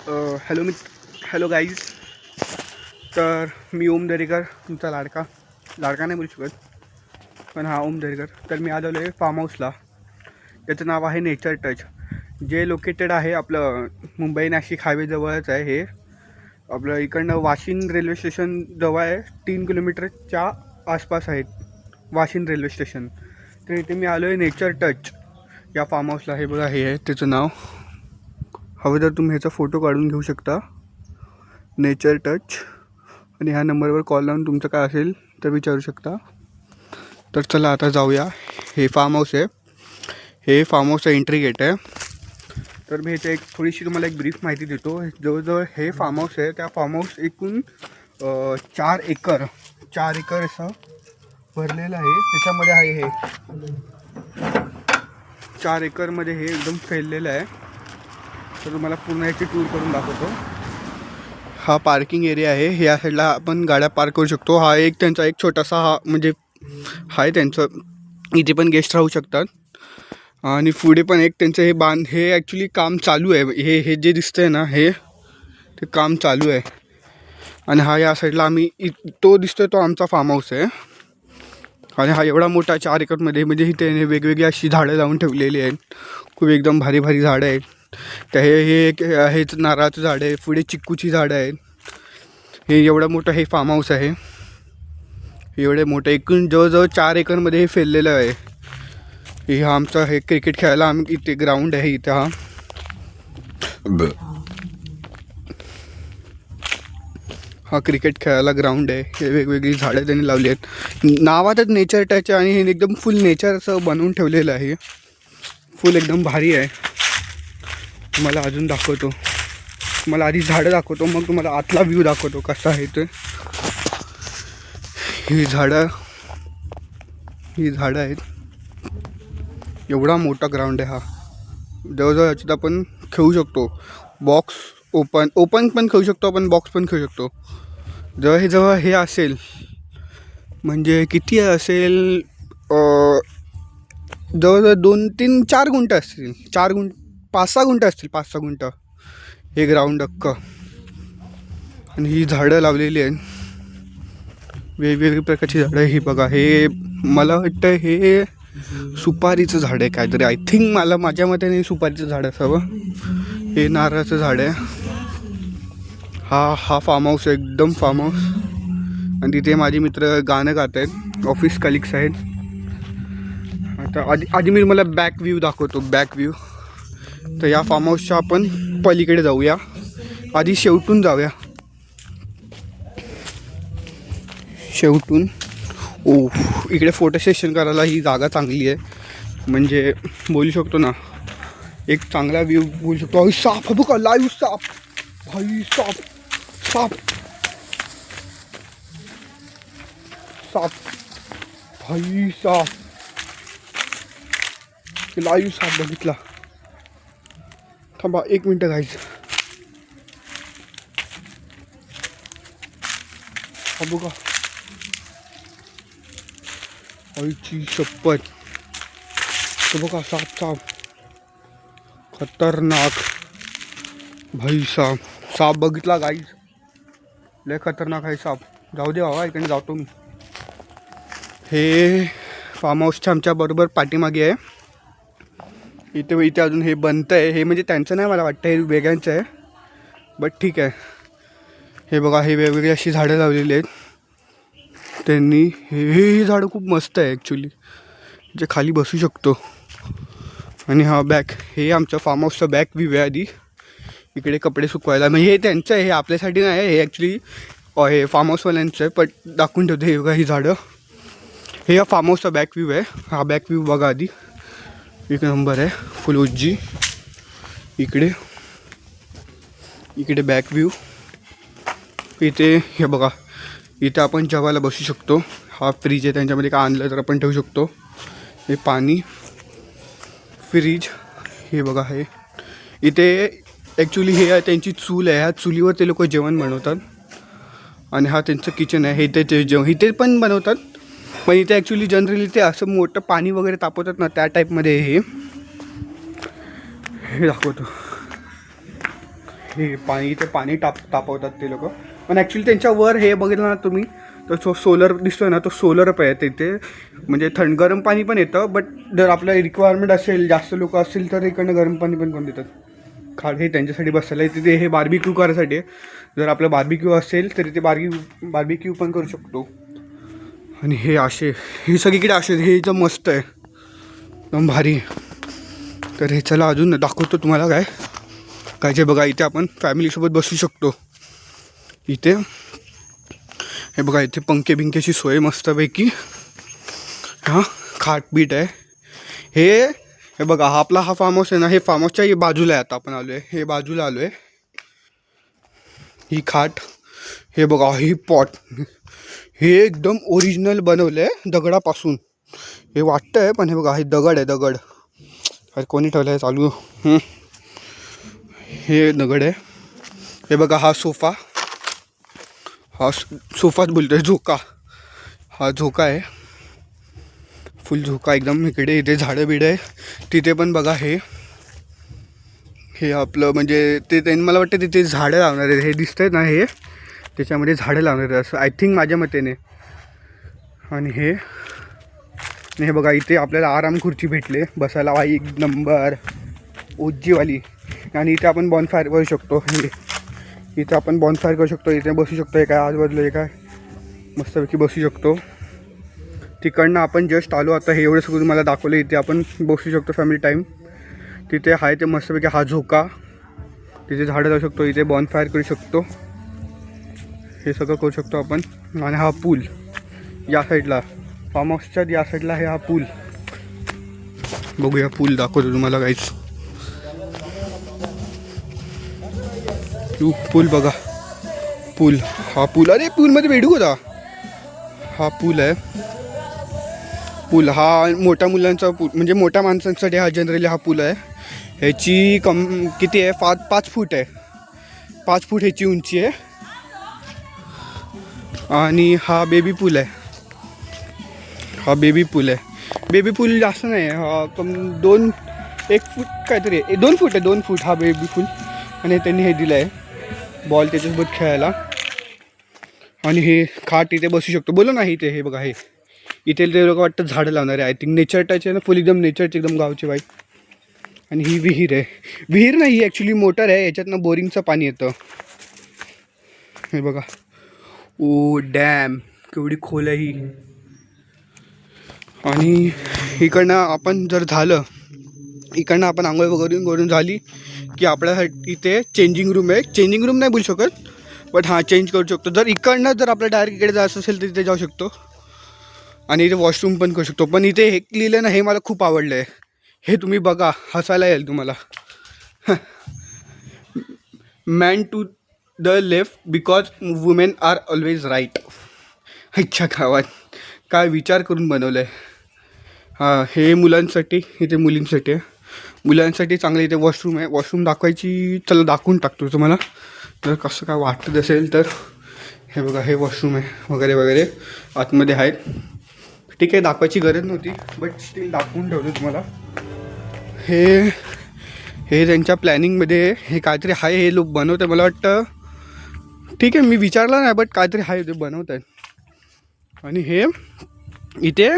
Hello guys. तर मी ओम दरेकर, तुमचा लाडका नाही बोलू शकत, पण हा ओम दरेकर. तर मी आलेलो आहे फार्म हाऊसला. याचं नाव आहे नेचर टच, जे लोकेटेड आहे आपलं मुंबई नाशिक हायवेजवळच आहे. हे आपलं इकडनं वाशिंद रेल्वे स्टेशन जवळ आहे, 3 किलोमीटरच्या आसपास आहेत वाशिंद रेल्वे स्टेशन. तर इथे मी आलो आहे नेचर टच या फार्म हाऊसला. हे बघा, हे आहे त्याचं नाव. हवं तर तुम्ही ह्याचा फोटो काढून घेऊ शकता, नेचर टच. आणि ह्या नंबरवर कॉल लावून तुमचं काय असेल तर विचारू शकता. तर चला आता जाऊया. हे फार्म हाऊस आहे, हे फार्म हाऊसचा एंट्री गेट आहे. तर मी ह्याच्या थोडीशी तुम्हाला एक ब्रीफ माहिती देतो. जवळजवळ हे फार्म हाऊस आहे, त्या फार्म हाऊस एकूण 4 एकर असं भरलेलं आहे. त्याच्यामध्ये आहे हे 4 एकरमध्ये हे एकदम फैललेलं आहे. तर तुम्हाला पूर्ण याची टूर करून दाखवतो. हा पार्किंग एरिया आहे, ह्या साईडला आपण गाड्या पार्क करू शकतो. हा एक त्यांचा एक छोटासा म्हणजे आहे त्यांचं, इथे पण गेस्ट राहू शकतात. आणि पुढे पण एक त्यांचं हे ॲक्च्युली काम चालू आहे. हे जे दिसतंय ना, ते काम चालू आहे. आणि हा या साईडला तो दिसतोय तो आमचा फार्म हाऊस आहे. आणि हा एवढा मोठा 4 एकरमध्ये, म्हणजे इथे वेगवेगळी अशी झाडं लावून ठेवलेली आहेत. खूप एकदम भारी भारी झाडं आहेत. तर हेच नारळाचं झाड आहे, पुढे चिक्कूची झाडं आहेत. हे एवढं मोठं हे फार्म हाऊस आहे, एवढे मोठं एकूण जवळजवळ 4 एकरमध्ये हे फैललेलं आहे. हे आमचं हे क्रिकेट खेळायला इथे ग्राउंड आहे. इथे हा क्रिकेट खेळायला ग्राउंड आहे. हे वेगवेगळी झाडं त्यांनी लावली आहेत. नावातच नेचर टच, आणि हे एकदम फुल नेचर असं बनवून ठेवलेलं आहे. फुल एकदम भारी आहे. तुम्हाला अजून दाखवतो, तुम्हाला आधी झाडं दाखवतो, मग तुम्हाला आतला व्ह्यू दाखवतो कसा आहे ते. ही झाडं आहेत. एवढा मोठा ग्राउंड आहे हा. जवळजवळ याच्यात आपण खेळू शकतो. बॉक्स ओपन पण खेळू शकतो आपण, बॉक्स पण खेळू शकतो. जवळ हे असेल म्हणजे किती असेल, जवळजवळ 2-3-4 गुंठ असतील. 5-6 गुंठ असतील, 5-6 गुंठ हे ग्राउंड अख्खं. आणि ही झाडं लावलेली आहेत, वेगवेगळी प्रकारची झाडं. ही बघा, हे मला वाटतं हे सुपारीचं झाड आहे काहीतरी. आय थिंक माझ्या मते सुपारीचं झाड असावं. हे नारळाचं झाड आहे. हा फार्म हाऊस आहे, एकदम फार्म हाऊस. आणि तिथे माझे मित्र गाणं गात आहेत, ऑफिस कलिग्स आहेत. आता आधी मी मला बॅक व्ह्यू दाखवतो, बॅक व्ह्यू. तर या फार्म हाऊसच्या आपण पलीकडे जाऊया, आधी शेवटून जाऊया. इकडे फोटो सेशन करायला ही जागा चांगली आहे, म्हणजे बोलू शकतो ना, एक चांगला व्ह्यू बोलू शकतो. अहो साप, हा बघा, लाईव्ह साप. भाई साप भाई साप, लाईव्ह साप बघितला. थांबा 1 मिनटं गाईज. हा बघा, आईची शपथ. तो बघा, साप खतरनाक. भाई साप बघितला गाईज, लय खतरनाक आहे साप. जाऊ दे बाबा, इकडे जातो मी. हे फार्म हाऊसच्या आमच्या बरोबर पाठीमागे आहे. इथे अजून हे बनतं आहे. हे म्हणजे त्यांचं नाही, मला वाटतं हे वेगळ्यांचं आहे, बट ठीक आहे. हे बघा, हे वेगवेगळी अशी झाडं लावलेली आहेत त्यांनी. ही झाडं खूप मस्त आहे ॲक्च्युली, जे खाली बसू शकतो. आणि हा हे आमच्या फार्म हाऊसचा बॅक व्ह्यू आहे. आधी इकडे कपडे सुकवायला, म्हणजे हे त्यांचं आहे, हे आपल्यासाठी नाही आहे. हे ॲक्च्युली हे फार्म हाऊसवाल्यांचं आहे, पण दाखवून ठेवते. हे बघा, ही झाडं. हे या फार्म हाऊसचा बॅक व्ह्यू आहे. हा बॅक व्ह्यू बघा आधी, 1 नंबर आहे, फुल उज्जी. इकडे बॅक व्ह्यू. इथे हे बघा, इथे आपण जेवायला बसू शकतो. हा फ्रीज आहे, त्यांच्यामध्ये काय आणलं तर आपण ठेवू शकतो. हे पाणी, फ्रीज. हे बघा, हे इथे ॲक्च्युली हे त्यांची चूल आहे. ह्या चुलीवर ते लोक जेवण बनवतात. आणि हा त्यांचं किचन आहे. इथे पण बनवतात, पण इथे ॲक्च्युली जनरली ते असं मोठं पाणी वगैरे तापवतात ना, त्या टाईपमध्ये हे दाखवतो. हे पाणी इथे पाणी तापवतात ते लोक. पण ॲक्च्युली त्यांच्यावर हे बघितलं ना तुम्ही तर तो सोलर दिसतोय ना, तो सोलर पण आहे तिथे. म्हणजे गरम पाणी पण येतं. बट जर आपल्या रिक्वायरमेंट असेल, जास्त लोक असतील तर इकडनं गरम पाणी पण कोण देतात. खाट हे त्यांच्यासाठी बसायला आहे. तिथे हे बार्बिक्यू करायसाठी आहे. जर आपलं बार्बिक्यू असेल तर इथे बार्बिक्यू पण करू शकतो. आणि हे असे हे सगळीकडे असे हे एकदम मस्त आहे, एकदम भारी. तर हे चला अजून दाखवतो तुम्हाला काय जे बघा. इथे आपण फॅमिलीसोबत बसू शकतो. इथे हे बघा, इथे पंखे बिंकेची सोय मस्तपैकी. हां, खाट बीट आहे. हे बघा, हा फार्म हाऊस आहे ना, हे फार्म हाऊसच्या बाजूला आहे. आता आपण आलो आहे, हे बाजूला आलो आहे. ही खाट, हे बघा, ही पॉट, हे एकदम ओरिजिनल बनवलं आहे दगडापासून. हे वाटतं आहे पण हे बघा, हे दगड आहे, दगड. अरे कोणी ठेवलं आहे चालू. हे दगड आहे. हे बघा, हा सोफाच बोलतोय, झोका. हा झोका आहे, फुल झोका एकदम. इथे झाडं बिडं आहे. तिथे पण बघा, हे आपलं म्हणजे ते त्यांनी मला वाटतं तिथे झाडं लावणार आहे. हे दिसतंय ना, हे त्याच्यामध्ये झाडं लावणार आहे असं आय थिंक माझ्या मतेने. आणि हे बघा, इथे आपल्याला आराम खुर्ची भेटले बसायला, एक नंबर ओजीवाली. आणि इथे आपण बॉनफायर करू शकतो. इथे आपण बॉनफायर करू शकतो. इथे बसू शकतो. हे काय आजूबाजूला हे काय मस्तपैकी बसू शकतो. तिकडनं आपण जस्ट आलो आता. हे एवढं सगळं तुम्हाला दाखवलं. इथे आपण बसू शकतो फॅमिली टाईम. तिथे आहे ते मस्तपैकी हा झोका. तिथे झाडं लावू शकतो. इथे बॉनफायर करू शकतो. हे सगळं करू शकतो आपण. आणि हा पूल या साईडला, फार्म हाऊसच्या या साईडला आहे हा पूल. बघूया, पूल दाखवतो तुम्हाला काहीच. पूल बघा, पूल. हा पूल, अरे पूलमध्ये भेटू होता. हा पूल आहे. पूल हा मोठ्या मुलांचा पूल, म्हणजे मोठ्या माणसांसाठी हा जनरली हा पूल आहे. ह्याची किती आहे, 5 फूट आहे. 5 फूट ह्याची उंची आहे. आणि हा बेबी पूल आहे. हा बेबी पूल आहे. बेबी पूल जास्त नाही आहे, 1 फूट काहीतरी आहे, 2 फूट आहे, 2 फूट हा बेबी पूल. आणि त्यांनी हे दिलं आहे बॉल त्याच्यासोबत खेळायला. आणि हे खाट इथे बसू शकतो. बोलो ना, इथे हे बघा, हे इथे ते लोक वाटतं झाडं लावणार आहे. आय थिंक नेचर टच आहे ना, फुल एकदम नेचरची, एकदम गावची वाईफ. आणि ही विहीर आहे. विहीर नाही, ही ॲक्च्युली मोटर आहे. याच्यातनं बोरिंगचं पाणी येतं. हे बघा, ओ डॅम, केवढी खोल आहे ही. आणि इकडनं आपण जर झालं, इकडनं आपण आंघोळ वगैरे करून झाली की आपल्यासाठी इथे चेंजिंग रूम आहे. चेंजिंग रूम नाही बोलू शकत, बट हां चेंज करू शकतो. जर इकडनं जर आपल्या डायरेक्ट इकडे जायचं असेल तर तिथे जाऊ शकतो. आणि इथे वॉशरूम पण करू शकतो. पण इथे हे लिहिलं ना, हे मला खूप आवडलं आहे. हे तुम्ही बघा, हसायला येईल तुम्हाला. Man to the left because women are always right. अच्छा गावात काय विचार करून बनवलं आहे. हां, हे मुलांसाठी, इथे मुलींसाठी आहे. मुलांसाठी चांगलं इथे वॉशरूम आहे. वॉशरूम दाखवायची, चला दाखवून टाकतो तुम्हाला जर कसं काय वाटत असेल तर. हे बघा, हे वॉशरूम आहे वगैरे वगैरे आतमध्ये आहेत. ठीक आहे, दाखवायची गरज नव्हती बट स्टील दाखवून ठेवतो तुम्हाला. हे त्यांच्या प्लॅनिंगमध्ये हे काहीतरी आहे. हे लोक बनवत आहे मला वाटतं. ठीक आहे, मी विचारलं नाही बट काहीतरी आहे ते बनवत आहेत. आणि हे इथे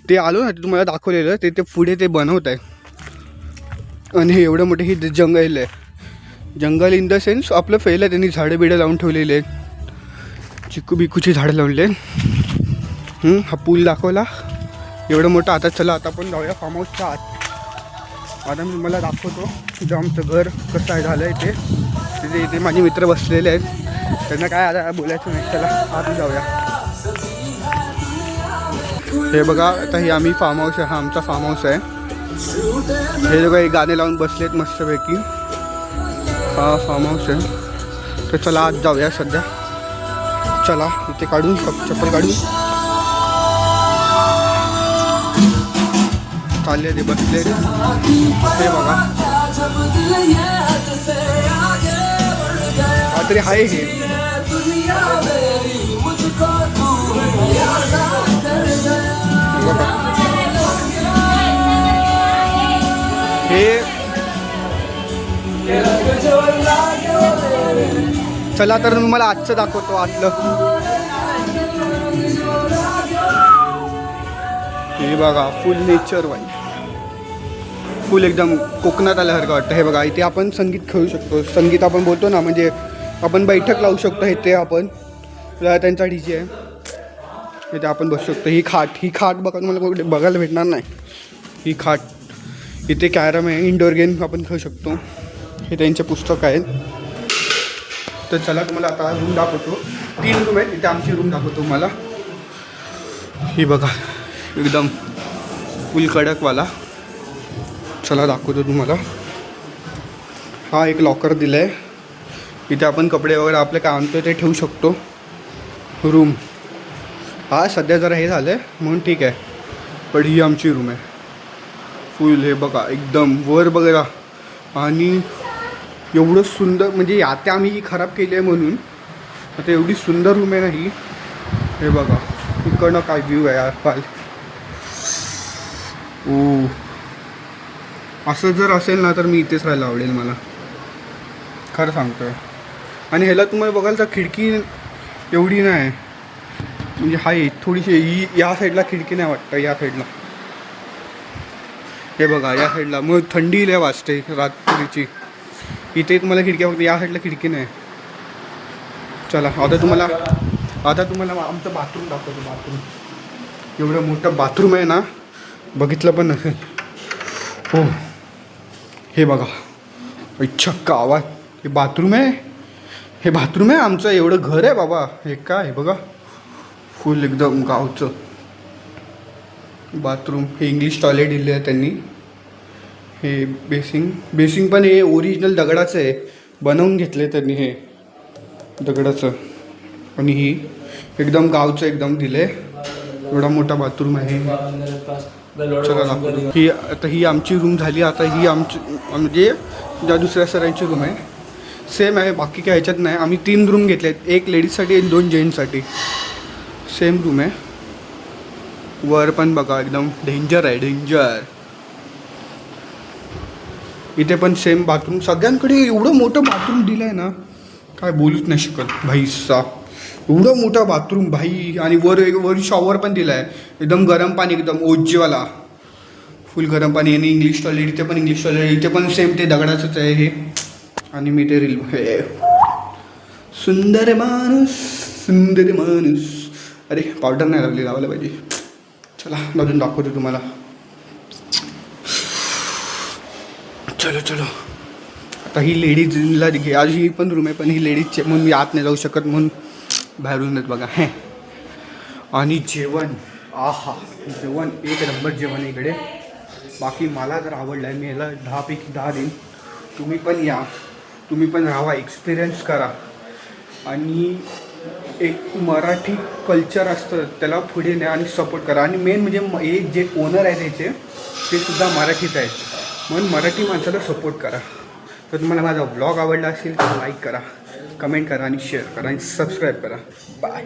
ते आलो ना, ते तुम्हाला दाखवलेलं ते पुढे ते बनवत आहे. आणि हे एवढं मोठं ही जंगल आहे. जंगल इन द सेन्स आपलं पहिलं त्यांनी झाडं बिडं लावून ठेवलेले आहेत. चिकू बिकूची झाडं लावलेली आहेत. हा पूल दाखवला एवढं मोठं. आता चला, आता आपण जाऊया फार्म हाऊसच्या आत. आता मी तुम्हाला दाखवतो तुझं आमचं घर कसं आहे झालं आहे. इथे माझे मित्र बसलेले आहेत, त्यांना काय आता बोलायचं नाही. चला आत जाऊया. हे बघा, आता हे आम्ही फार्म हाऊस आहे, हा आमचा फार्म हाऊस आहे. हे लोक हे गाणे लावून बसलेत मस्तपैकी. हा फार्म हाऊस आहे. तर चला आत जाऊया सध्या. चला इथे काढून चप्पल काढून चालले ते बसले. हे बघा, काहीतरी आहे हे. चला तर तुम्हाला आजचं दाखवतो आतलं. हे बघा फुल नेचर वाईज, फुल एकदम कोकणात आल्यासारखं वाटतं. हे बघा इथे आपण संगीत खेळू शकतो. संगीत आपण बोलतो ना, म्हणजे आपण बैठक लावू शकतो. इथे आपण त्यांचा डीजे आहे, इथे आपण बसू शकतो. ही खाट बघा, तुम्हाला कुठे बघायला भेटणार नाही. ही खाट, इथे कॅरम आहे, इंडोर गेम आपण खेळू शकतो. हे त्यांचे पुस्तक आहेत. तर चला तुम्हाला आता रूम दाखवतो. 3 रूम आहेत, इथे आमची रूम दाखवतो तुम्हाला. ही बघा एकदम फुल कडकवाला. चला दाखवतो तुम्हाला. हा एक लॉकर दिला आहे, इथे आपण कपडे वगैरे आपले काय आणतो ते ठेवू शकतो. रूम हा सध्या जरा हे झालं आहे म्हणून ठीक आहे, पण ही आमची रूम आहे फुल. हे बघा एकदम वर बघा, आणि एवढं सुंदर, म्हणजे आता आम्ही खराब केली आहे म्हणून आता एवढी सुंदर रूम आहे ना ही. हे बघा इकडनं काय व्ह्यू आहे यार पाल. ओ असं जर असेल ना तर मी इथेच राहायला आवडेल मला, खरं सांगतो आहे. आणि ह्याला तुम्हाला बघाल तर खिडकी एवढी नाही, म्हणजे आहे थोडीशी. ही या साईडला खिडकी नाही वाटतं, या साईडला. हे बघा या साईडला, मग थंडी लय वाजते रात्रीची. इथे तुम्हाला खिडक्या फक्त या साईडला खिडकी नाही. चला आता तुम्हाला आमचं बाथरूम दाखवतो. बाथरूम एवढं मोठं बाथरूम आहे ना, बघितलं पण नसेल. हो हे बघा, इच्छा आवाज. हे बाथरूम आहे आमचं. एवढं घर आहे बाबा. हे काय बघा, फुल एकदम गावचं बाथरूम. हे इंग्लिश टॉयलेट दिले आहे त्यांनी. हे बेसिंग पण हे ओरिजिनल दगडाचं आहे, बनवून घेतले त्यांनी हे दगडाचं. आणि ही एकदम गावचं एकदम दिलं आहे. एवढा मोठा बाथरूम आहे. चला दाखवतो. ही आमची रूम झाली. आता ही आमची म्हणजे ज्या दुसऱ्या सरांची रूम आहे, सेम आहे, बाकी काय ह्याच्यात नाही. आम्ही 3 रूम घेतले आहेत, एक लेडीजसाठी आणि 2 जेंट्ससाठी. सेम रूम आहे. वर पण बघा एकदम डेंजर आहे, डेंजर. इथे पण सेम बाथरूम. सगळ्यांकडे एवढं मोठं बाथरूम दिलं आहे ना, काय बोलूच नाही शकत भाई साहब. एवढं मोठं बाथरूम भाई. आणि वर शॉवर पण दिला आहे, एकदम गरम पाणी, एकदम ओज्जेवाला फुल गरम पाणी. आणि इंग्लिश टॉयलेट, इथे पण इंग्लिश टॉयलेट. इथे पण सेम ते दगडाचंच आहे हे. आणि मी ते रील हे सुंदर माणूस. अरे पावडर नाही लावायला पाहिजे. चला अजून दाखवतो तुम्हाला. चलो आता ही लेडीजला घे. आज ही पण रूम आहे, पण ही लेडीजची म्हणून मी आत नाही जाऊ शकत, म्हणून बाहेरून येत बघा. हे आणि जेवण, आहा जेवण एक नंबर जेवण इकडे. बाकी मला जर आवडलं आहे, मी ह्याला 10 पैकी 10 देईन. तुम्ही पण या, तुम्ही पण राहा, एक्सपिरियन्स करा. आणि एक मराठी कल्चर असतं त्याला पुढे न्या आणि सपोर्ट करा. आणि मेन म्हणजे हे जे ओनर आहे त्याचे, ते सुद्धा मराठीच आहेत, म्हणून मराठी माणसाला सपोर्ट करा. तर तुम्हाला माझा व्लॉग आवडला असेल तर लाईक करा, कमेंट करा आणि शेअर करा आणि सबस्क्राईब करा. बाय.